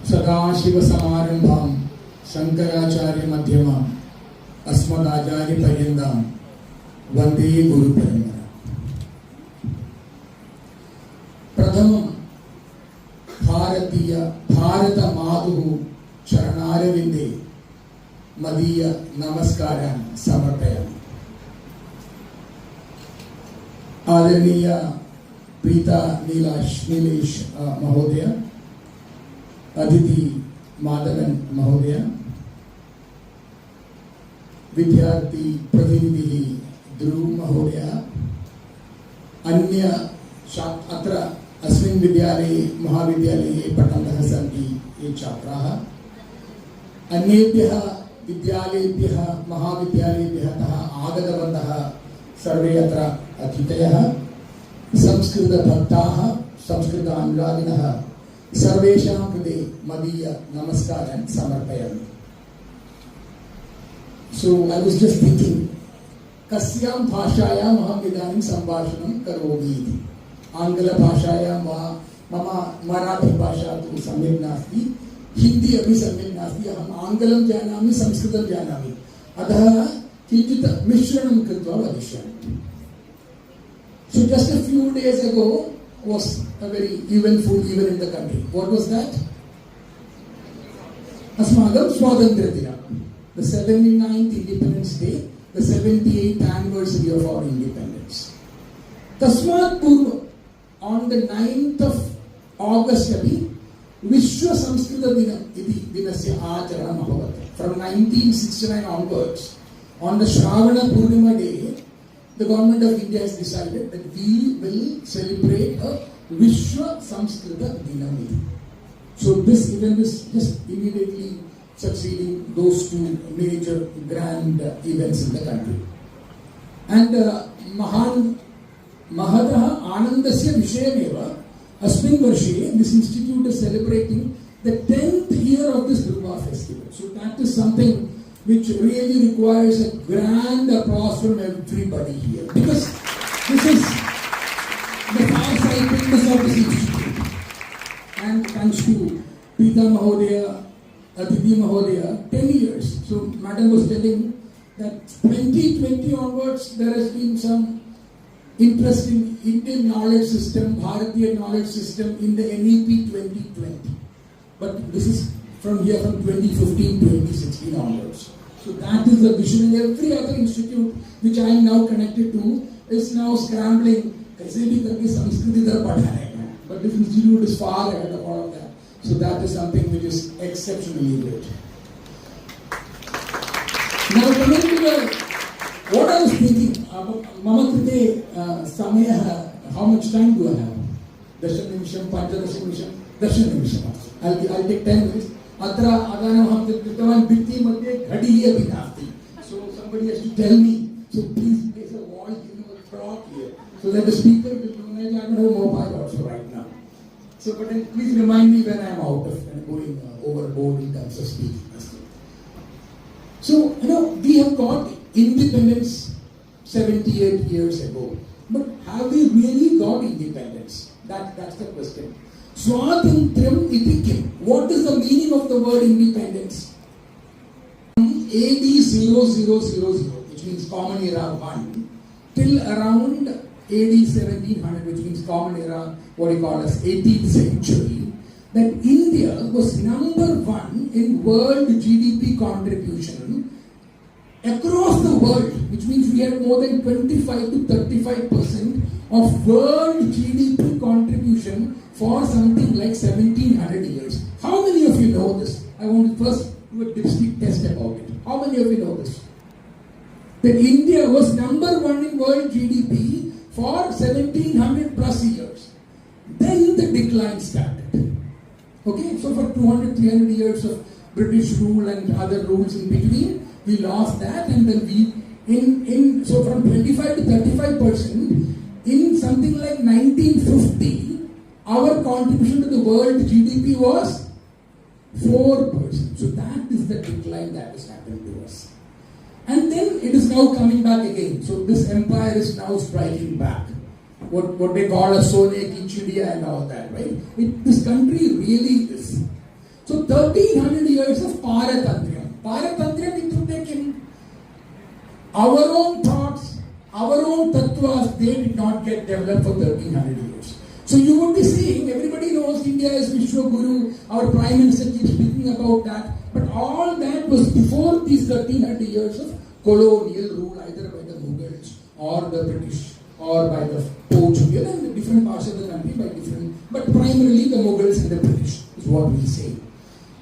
सदाशिवसमारम्भां शङ्कराचार्यमध्यमाम् अस्मदाचार्यपर्यन्तां वन्दे गुरुपरम्पराम्। प्रथमं भारतमातुः चरणारविन्दे मदीय नमस्कारान् समर्पयामि। आदरणीय प्रीता नीलेश महोदय, अदिति माधवन महोदय, विद्यार्थी प्रतिनिधि ध्रुव महोदय, अन्य अत्र अस्मिन् विद्यालये महाविद्यालये पठन्तः सन्ति ये छात्राः, अन्येभ्यः विद्यालयेभ्यः महाविद्यालयेभ्यः आगतवन्तः सर्वे अत्र अतिथयः, संस्कृतभक्ताः, संस्कृतानुरागिणः सर्वेषां कृते मदीय नमस्कारान् समर्पयामि। So I was just thinking, कस्यां भाषायाम् अहम् इदानीं सम्भाषणं करोमि इति। आङ्ग्लभाषायां वा, मम मराठीभाषा तु सम्यक् नास्ति, हिन्दी अपि सम्यक् नास्ति, अहम् आङ्ग्लं जानामि, संस्कृतं जानामि, अतः किञ्चित् मिश्रणं कृत्वा वदिष्यामि। So just a few days ago was a very eventful event in the country. What was that? Asmagam Swatantrya, the 79th Independence Day, the 78th anniversary of our independence. Tasmat Purva, on the 9th of August, Vishwa Samskrita Dinam iti dinasya acharanam abhavat. From 1969 onwards, on the Shravana Purnima day, the government of India has decided that we will celebrate a Vishwa Samskrita Dinam. So this event is just immediately succeeding those two major grand events in the country. And Mahataha Anandasya Vishayameva Asmin Varshe, this institute is celebrating the 10th year of this Durga festival. So that is something which really requires a grand applause from everybody here, because this is the far-sightedness of this institute. And thanks to Pita Mahodaya, Aditi Mahodaya, 10 years. So Madam was telling that 2020 onwards there has been some interest in Indian knowledge system, Bharatiya knowledge system in the NEP 2020. But this is from 2015, 2016 onwards. So that is the vision, and every other institute which I am now connected to is now scrambling. But this institute is far ahead of all of that. So that is something which is exceptionally great. Now coming to what I was thinking, Mama Krite Samaya, how much time do I have? Darshan Nimisham, Panchadashan Nimisham, Darshan Nimisham. I'll take 10 minutes. Atra Adanam Ham Tirtavan Bitti Madhye Ghadi hi abhi naasti. So somebody has to tell me. So please place a voice, a clock here, so that the speaker will know that I don't have mobile also right now. So but then please remind me when I am out of and going overboard in terms of speaking. So we have got independence 78 years ago, but have we really got independence? That's the question. Swatantriyam iti kim? What is the meaning of the word independence? AD 0000, which means Common Era 1, till around AD 1700, which means Common Era, what we call as 18th century, that India was number 1 in world GDP contribution across the world, which means we had more than 25 to 35% of world GDP contribution for something like 1700 years. How many of you know this? I want to first do a dipstick test about it. How many of you know this? That India was number 1 in world GDP for 1700 plus years. Then the decline started. Okay, so for 200, 300 years of British rule and other rules in between, we lost that, and then so from 25 to 35%, in something like 1950, our contribution to the world GDP was 4%. So that is the decline that has happened to us. And then it is now coming back again. So this empire is now striking back. What they call a Sone ki Chidiya and all that, right? This country really is. So 1300 years of Paratantriam. Paratantriam it our own thoughts, our own tattvas, they did not get developed for 1300 years. So you would be seeing, everybody knows India is Vishwaguru, our Prime Minister keeps speaking about that, but all that was before these 1300 years of colonial rule, either by the Mughals or the British or by the Portuguese and the different parts of the country by different, but primarily the Mughals and the British is what we say.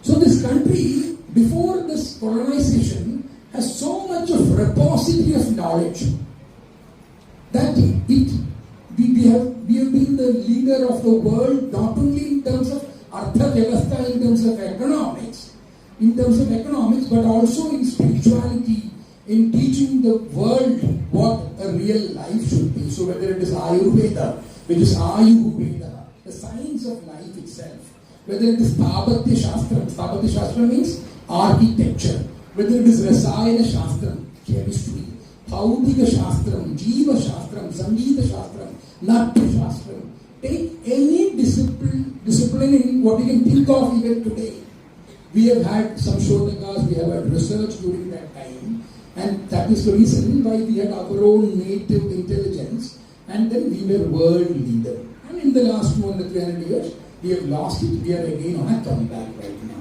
So this country, before this colonization, has so much of repository of knowledge that we have been the leader of the world, not only in terms of Artha Vyavastha, in terms of economics, but also in spirituality, in teaching the world what a real life should be. So whether it is Ayurveda, which is Ayurveda, the science of life itself, whether it is Sthabatya Shastra means architecture, whether it is Rasayana Shastram, chemistry, Bhautika Shastram, Jiva Shastram, Sangeeta Shastram, Natya Shastram. Take any discipline in what you can think of even today. We have had some Shodhakas, we have had research during that time, and that is the reason why we had our own native intelligence, and then we were world leader. And in the last 200-300 years, we have lost it, we are again on a comeback right now.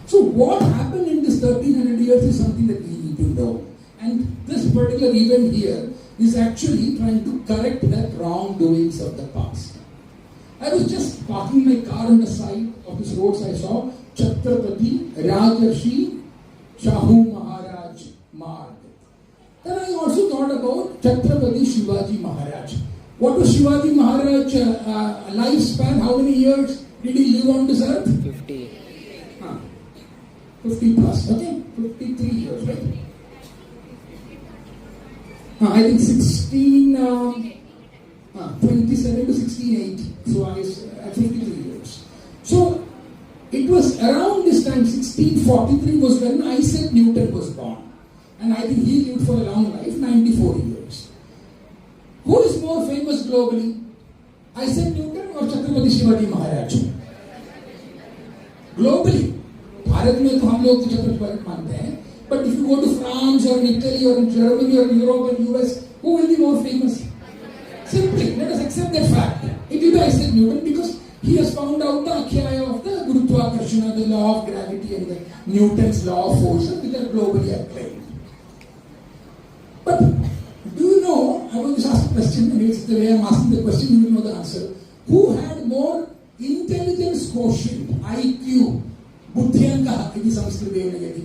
So what happened in this 1300 years is something that we need to know. And this particular event here is actually trying to correct that wrongdoings of the past. I was just parking my car on the side of this road, so I saw Chhatrapati Rajarshi Shahu Maharaj Marg. Then I also thought about Chhatrapati Shivaji Maharaj. What was Shivaji Maharaj lifespan? How many years did he live on this earth? 50. 50 plus, okay? 53 years, right? I think 27 to 1680. So I was at 53 years. So it was around this time, 1643 was when Isaac Newton was born. And I think he lived for a long life, 94 years. Who is more famous globally? Isaac Newton or Chhatrapati Shivaji Maharaj? Globally. Bharat में तो हम लोग तो चक्रवर्ती मानते हैं, but if you go to France or Italy or Germany or Europe or US, who will be more famous? Simply, let us accept that fact. It is Isaac Newton because he has found out the Akhyaya of the Gurutvakarshana, the law of gravity and the Newton's law of force, which are globally acclaimed. But do you know, I will just ask a question, and it's the way I'm asking the question, you will know the answer. Who had more intelligence quotient, IQ, Buddhyanka, it is Sanskrit, it is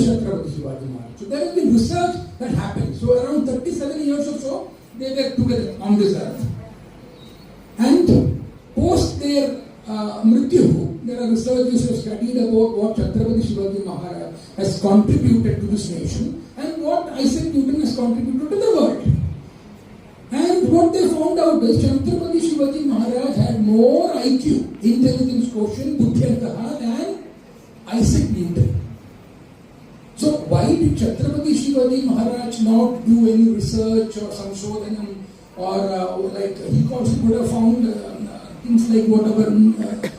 Chhatrapati Shivaji Maharaj. So there has been research that happened. So around 37 years or so, they were together on this earth. And post their Mrityu, there are researchers who have studied about what Chhatrapati Shivaji Maharaj has contributed to this nation and what Isaac Newton has contributed to the world. And what they found out is Chhatrapati Shivaji Maharaj had more IQ, intelligence quotient, Buddhyanka than Isaac Newton. So why did Chhatrapati Shivaji Maharaj not do any research or Samshodhanam or like he also could have found things like whatever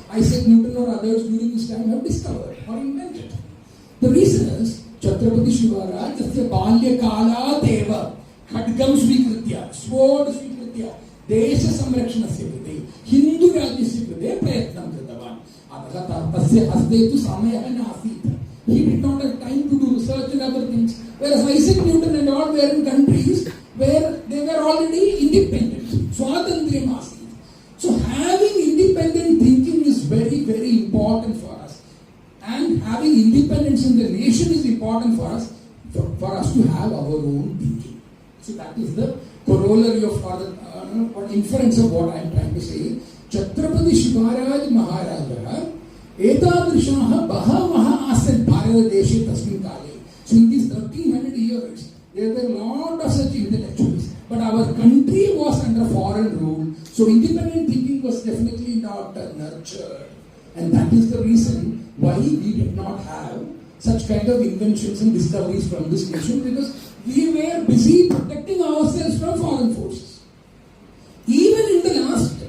Isaac Newton or others during this time have discovered or invented? The reason is Chhatrapati Shivaji Maharaj tasya balya kala deva खड्गम स्वीकृत्य स्वोड स्वीकृत्य देश संरक्षणस्य कृते हिंदू राज्यस्य कृते प्रयत्नं कृतवान् अतः तस्य हस्ते तु समयः नासीत्. He did not have time to do research and other things, whereas Isaac Newton and all were in countries where they were already independent. Swatantriyam asit. So having independent thinking is very, very important for us, and having independence in the nation is important for us to have our own thinking. So that is the corollary of or inference of what I am trying to say. Chhatrapati Shivaji Maharaj etadrishaah bahavaha asan Bharatadeshe tasmin kale. So in these 1300 years, there were a lot of such intellectuals. But our country was under foreign rule. So independent thinking was definitely not nurtured. And that is the reason why we did not have such kind of inventions and discoveries from this nation, because we were busy protecting ourselves from foreign forces. Even in the last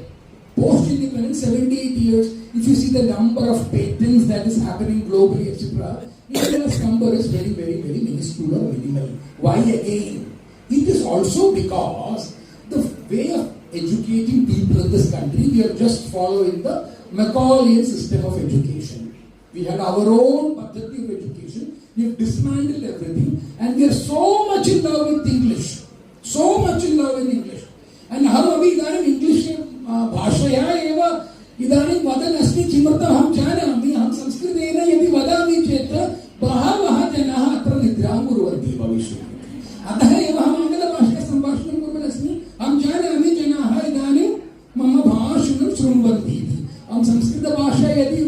post independence, 78 years. If you see the number of patents that is happening globally, etc., India's number is very, very, very minuscule or minimal. Why again? It is also because the way of educating people in this country, we are just following the Macaulay's system of education. We had our own pattern of education. We have dismantled everything, and we are so much in love with English. So much in love with English. And हम अभी इदानीं English भाषया एव इदानीं वदन् अस्मि किमर्थं हम जानामि हम संस्कृतेन यदि वदामि चेत् बहवः जनाः अत्र निद्रां कुर्वन्ति भविष्यति अतः एव हम आङ्ग्लभाषया सम्भाषणं कुर्वन् अस्मि हम जानामि जनाः इदानीं मम भाषणं शृण्वन्ति इति हम संस्कृतभाषा यदि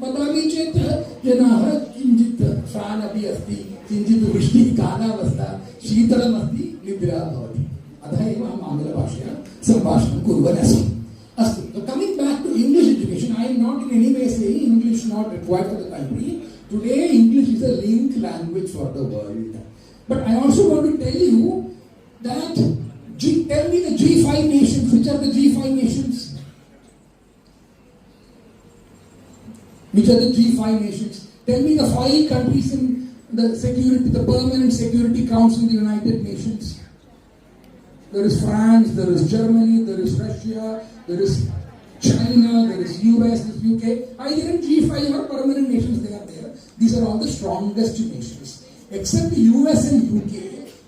वदामि चेत् जनाः किञ्चित् फ्यान् अपि अस्ति किञ्चित् वृष्टिः कालावस्था शीतलमस्ति निद्रा भवति अतः एव हम आङ्ग्लभाषया सम्भाषणं कुर्वन् अस्मि अस्तु coming back to English education I am not in any way saying English not required for the country today English is a link language for the world but I also want to tell you that tell me the G5 nations which are the G5 nations which are the G5 nations tell me the 5 countries in the security the permanent security council in the United Nations. There is France, there is Germany, there is Russia, there is China, there is US, there is UK. Either in G5 or permanent nations they are there. These are all the strongest nations. Except US and UK,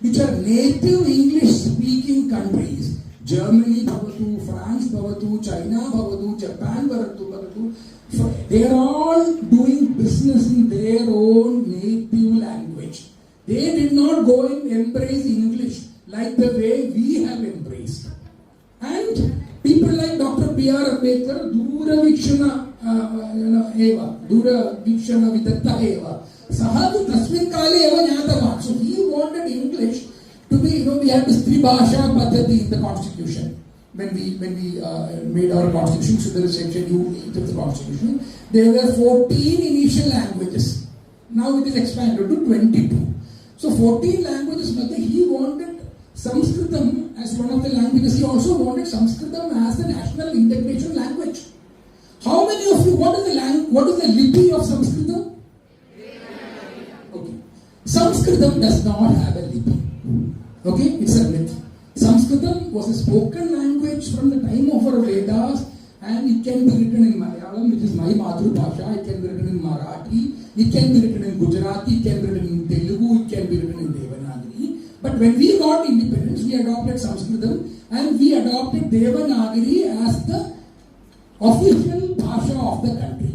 which are native English-speaking countries. Germany bhavatu, France bhavatu, China bhavatu, Japan bhavatu. They are all doing business in their own native language. They did not go and embrace English like the way we have embraced. And people like Dr. B.R. Ambedkar, Duravikshana Vidatta eva. Sahadu Tasmin Kale eva Nyatavan. So he wanted English to be, we had this Tribhasha Paddhati in the constitution. When we made our constitution, so there is section 8 of the constitution, there were 14 initial languages. Now it is expanded to 22. So 14 languages, but he wanted Sanskritam as one of the languages. He also wanted Sanskritam as the national integration language. How many of you, what is the lipi of Sanskritam? Okay. Sanskritam does not have a lipi. Okay, it's a myth. Sanskritam was a spoken language from the time of our Vedas, and it can be written in Malayalam, which is my Madhur Bhasha, it can be written in Marathi, it can be written in Gujarati, it can be written in Telugu, it can be written in Devanagari. But when we got independence, we adopted Sanskritam and we adopted Devanagari as the official Bhasha of the country.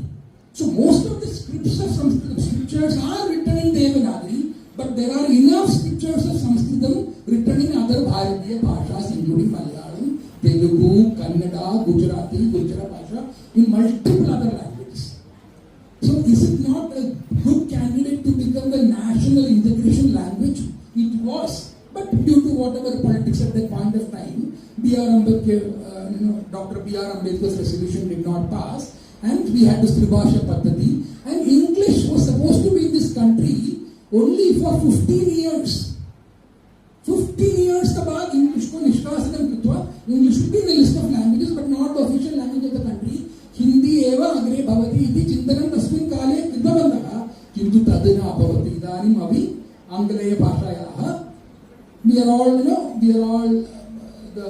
So most of the scripts of Sanskrit scriptures are written in Devanagari, but there are enough scriptures of Sanskritam written in other Bharatiya Bhashas, including Malayalam, Telugu, Kannada, Gujarati, Gujara Bhasha, in multiple other languages. So is it not a good candidate to become the national integration language? It was, but due to whatever politics at that point of time, Dr. B.R. Ambedkar's resolution did not pass, and we had this Tribhasha Paddhati, and English was supposed to be in this country only for 15 years. 15 years के बाद English को निष्कासनं कृत्वा English should be in the list of languages but not the official language of the country. Hindi एव अग्रे भवति इति चिन्तनं तस्मिन् काले कृतवन्तः, किन्तु तद् न अभवत्. इदानीम् अपि आङ्ग्लेय भाषायाः we are all the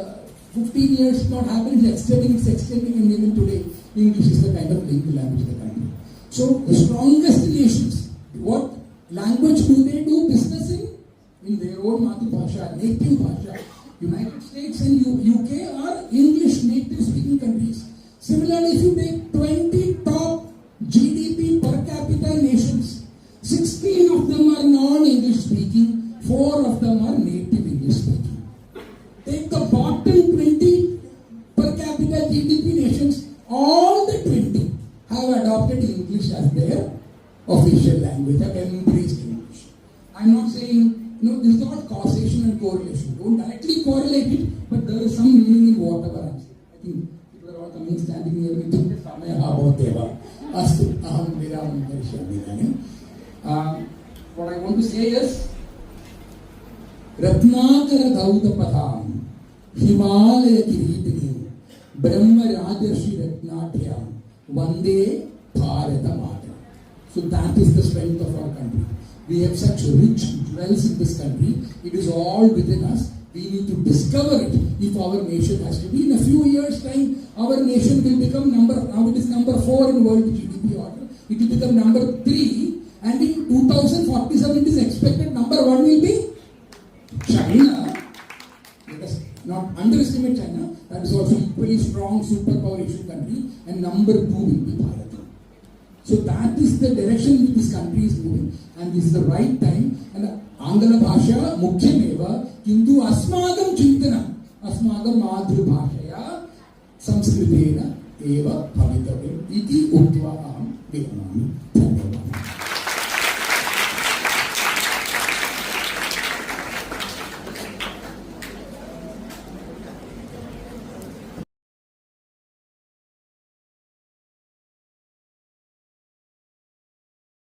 15 years not happening, it's extending, and even today English is the kind of linked language of the country. So the strongest nations, what language do they do business in? In their own Mathrubhasha, native Bhasha. United States and UK are English native speaking countries. Similarly, if you take 20 top GDP per capita nations, 16 of them are non-English speaking, 4 of them are native English speaking. Take the bottom 20 per capita GDP nations, all the 20 have adopted English as their official language, have embraced English. I'm not saying, this is not causation and correlation. Don't directly correlate it, but there is some meaning in whatever I'm saying. I think people are all coming, standing near me, think Astu, aham viramam karishyami idani. What I want to say is, Ratnakara Daudapadam, Himalaya Kiritini, Brahma Rajarshi Ratnatyam Vande Bharata Mata. So that is the strength of our country. We have such rich jewels in this country. It is all within us. We need to discover it if our nation has to be. In a few years' time, our nation will become now it is number 4 in world GDP order. It will become number 3. And in 2047, it is expected number 1 will be China. Let us not underestimate China. That is also equally strong superpower Asian country. And number 2 will be Bharat. So that is the direction which this country is moving. And this is the right time. And Angala Bhasha Mukhyameva Kintu Asmagam Chintanam Asmagam Madhur Bhashaya Samskritena Eva Bhavitavim Iti Uttva Aham Viramami.